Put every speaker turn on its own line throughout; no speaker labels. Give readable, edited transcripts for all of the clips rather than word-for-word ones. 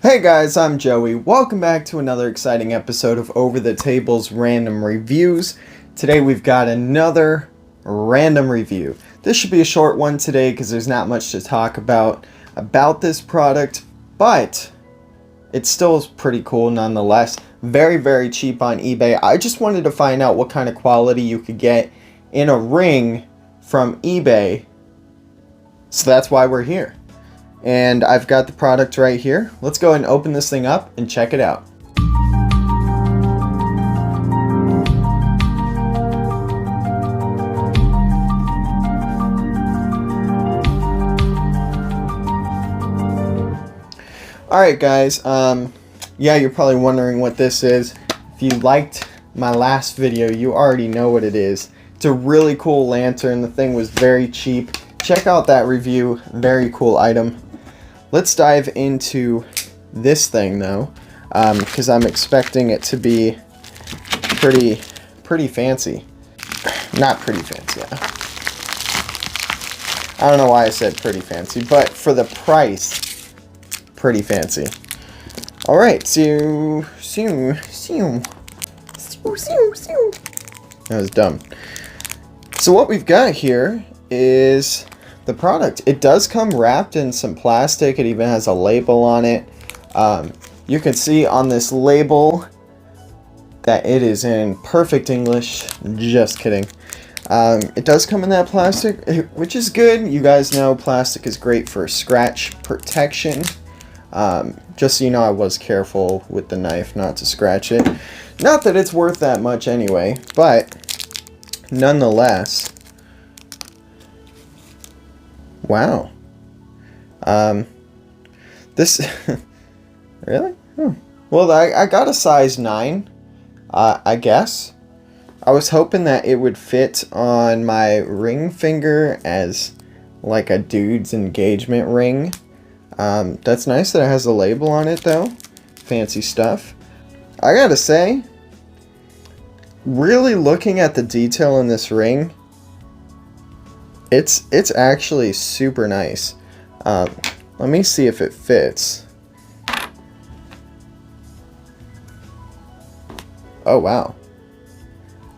Hey guys, I'm Joey. Welcome back to another exciting episode of Over the Table's Random Reviews. Today we've got another random review. This should be a short one today because there's not much to talk about this product, but it still is pretty cool nonetheless. Very, very cheap on eBay. I just wanted to find out what kind of quality you could get in a ring from eBay, so that's why we're here. And I've got the product right here. Let's go ahead and open this thing up and check it out. Alright guys, yeah, you're probably wondering what this is. If you liked my last video, you already know what it is. It's a really cool lantern. The thing was very cheap. Check out that review. Very cool item. Let's dive into this thing though, because I'm expecting it to be pretty fancy. Not pretty fancy, yeah. I don't know why I said pretty fancy, but for the price, pretty fancy. Alright, that was dumb. So what we've got here is the product. It does come wrapped in some plastic. It even has a label on it. You can see on this label that it is in perfect English. Just kidding. It does come in that plastic, which is good. You guys know plastic is great for scratch protection. Just so you know, I was careful with the knife not to scratch it. Not that it's worth that much anyway, but nonetheless. Wow. This really? Well, I got a size 9, I guess. I was hoping that it would fit on my ring finger as like a dude's engagement ring. That's nice that it has a label on it though. Fancy stuff. I gotta say, really looking at the detail in this ring, it's actually super nice. Let me see if it fits. Oh wow.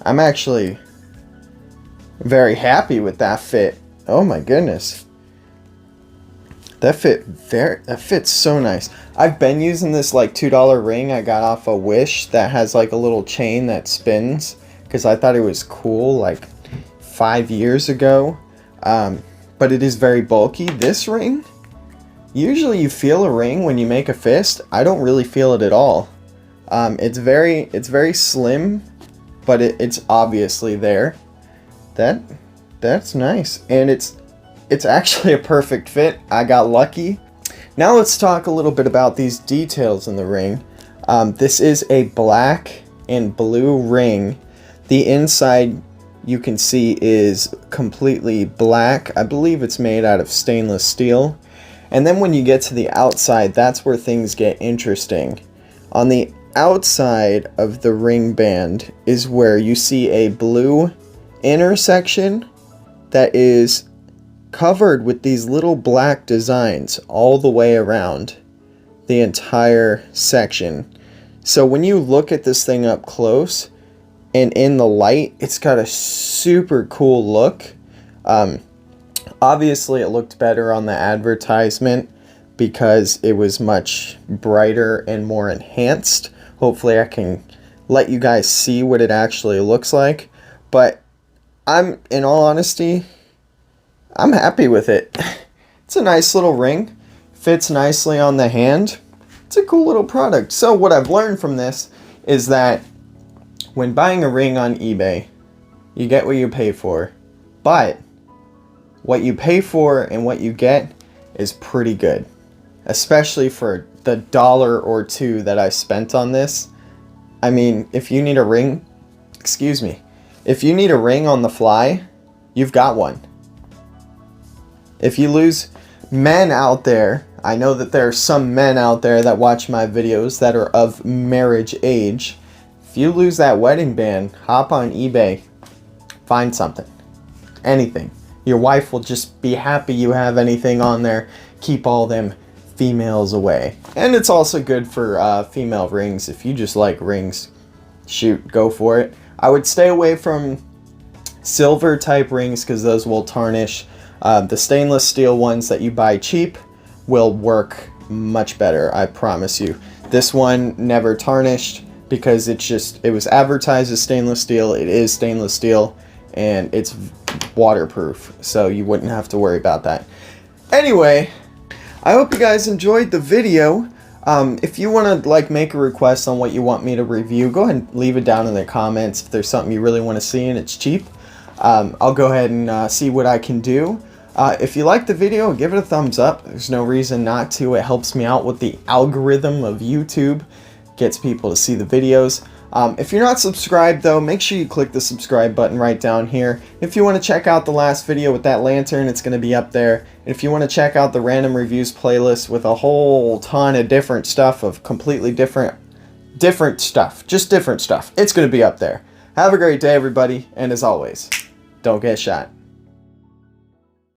I'm actually very happy with that fit. Oh my goodness. That fits so nice. I've been using this like $2 ring I got off a Wish that has like a little chain that spins because I thought it was cool like 5 years ago. But it is very bulky. This ring, usually you feel a ring when you make a fist. I don't really feel it at all. It's very slim, but it's obviously there. That's nice, and it's actually a perfect fit. I got lucky. Now let's talk a little bit about these details in the ring. This is a black and blue ring. The inside, you can see, is completely black. I believe it's made out of stainless steel. And then when you get to the outside, that's where things get interesting. On the outside of the ring band is where you see a blue inner section that is covered with these little black designs all the way around the entire section. So when you look at this thing up close and in the light, it's got a super cool look. Obviously it looked better on the advertisement because it was much brighter and more enhanced. Hopefully I can let you guys see what it actually looks like, but in all honesty, I'm happy with it. It's a nice little ring, fits nicely on the hand. It's a cool little product. So what I've learned from this is that when buying a ring on eBay, you get what you pay for, but what you pay for and what you get is pretty good, especially for the $1 or $2 that I spent on this. I mean, if you need a ring, if you need a ring on the fly, you've got one. If you lose, men out there, I know that there are some men out there that watch my videos that are of marriage age. If you lose that wedding band, hop on eBay, find something, anything. Your wife will just be happy you have anything on there. Keep all them females away. And it's also good for female rings. If you just like rings, shoot, go for it. I would stay away from silver type rings because those will tarnish. The stainless steel ones that you buy cheap will work much better, I promise you. This one never tarnished because it was advertised as stainless steel. It is stainless steel and it's waterproof, so you wouldn't have to worry about that. Anyway, I hope you guys enjoyed the video. If you want to like make a request on what you want me to review, go ahead and leave it down in the comments. If there's something you really want to see and it's cheap, I'll go ahead and see what I can do. If you like the video, give it a thumbs up. There's no reason not to. It helps me out with the algorithm of YouTube. Gets people to see the videos. If you're not subscribed though, make sure you click the subscribe button right down here. If you want to check out the last video with that lantern, it's going to be up there. If you want to check out the random reviews playlist with a whole ton of different stuff, of completely different stuff, just different stuff, it's going to be up there. Have a great day everybody, and as always, don't get shot.